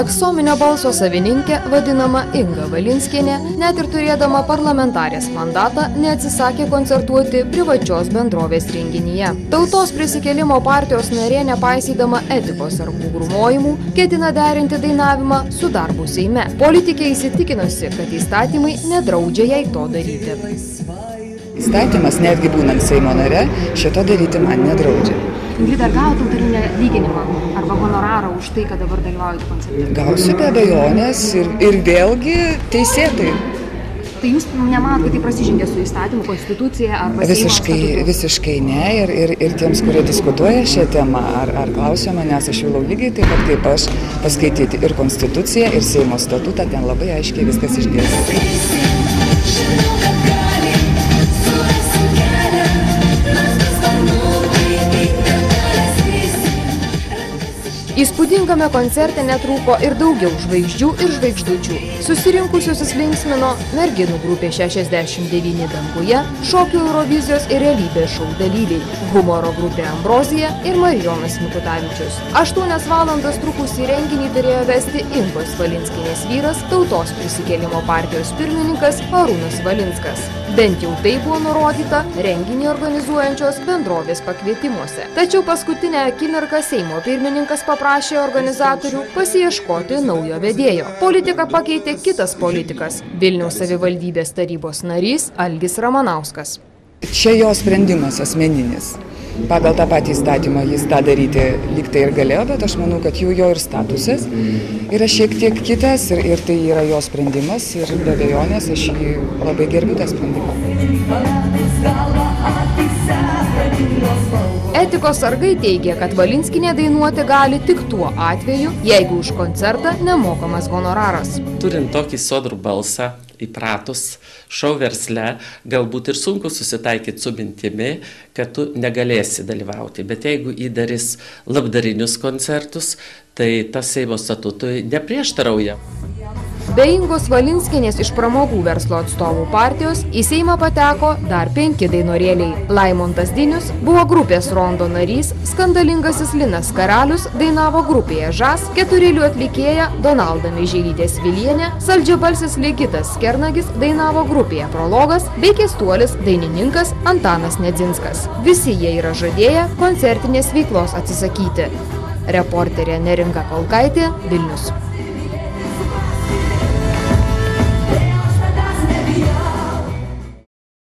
Aksominio balso savininkė, vadinama Inga Valinskienė, net ir turėdama parlamentarės mandatą, neatsisakė koncertuoti privačios bendrovės renginyje. Tautos prisikėlimo partijos narė, nepaisydama etikos ar grūmojimų, ketina derinti dainavimą su darbu Seime. Politikė įsitikinusi, kad įstatymai nedraudžia jai to daryti. Įstatymas, netgi būnant Seimo nare, šito daryti man nedraudžia. Ingrida, ar gavote autorinį atlyginimą arba honorarą už tai, kad dabar dalyvaujate koncerte? Gausiu be abejonės ir vėlgi teisėtai. Tai jūs nemanot, kad tai prasižengė su įstatymu, konstitucija arba Seimo statutu? Visiškai ne. Ir tiems, kurie diskutuoja šią temą ar klausia manęs, aš siūlau lygiai taip pat kaip aš paskaityti ir konstituciją, ir Seimo statutą, ten labai aiškiai viskas išdėstyta. Įspūdingame koncerte netrūko ir daugiau žvaigždžių ir žvaigždučių. Susirinkusiusis linksmino merginų grupė 69 danguje, šokių Eurovizijos ir realybės šou dalyviai, humoro grupė Ambrozija ir Marijonas Mikutavičius. 8 valandas trukusį renginį turėjo vesti Ingos Valinskienės vyras, Tautos prisikėlimo partijos pirmininkas Arūnas Valinskas. Bent jau tai buvo nurodyta renginį organizuojančios bendrovės pakvietimuose. Tačiau paskutinę akimirką Seimo pirmininkas paprašė organizatorių pasiieškoti naujo vedėjo. Politiką pakeitė kitas politikas – Vilniaus savivaldybės tarybos narys Algis Ramanauskas. Čia jo sprendimas asmeninis. Pagal tą patį įstatymą jis tą daryti lyg tai ir galėjo, bet aš manau, kad jo ir statusas yra šiek tiek kitas ir tai yra jo sprendimas ir be abejonės aš jį labai gerbiu tą sprendimą. Etikos sargai teigia, kad Valinskienė dainuoti gali tik tuo atveju, jeigu už koncertą nemokamas honoraras. Turint tokį sodrų balsą, įpratus šou versle, galbūt ir sunku susitaikyti su mintimi, kad tu negalėsi dalyvauti. Bet jeigu įdarys labdarinius koncertus, tai tas Seimo statutui neprieštarauja. Be Ingos Valinskienės iš pramogų verslo atstovų partijos į Seimą pateko dar 5 dainorėliai. Laimontas Dinius buvo grupės Rondo narys, skandalingasis Linas Karalius dainavo grupėje Žas, 4 atlikėja Donalda Meiželytė Svilienė, saldžiabalsis Ligitas Kernagis dainavo grupėje Prologas bei keistuolis dainininkas Antanas Nedzinskas. Visi jie yra žadėję koncertinės veiklos atsisakyti. Reporterė Neringa Palkaitė, Vilnius.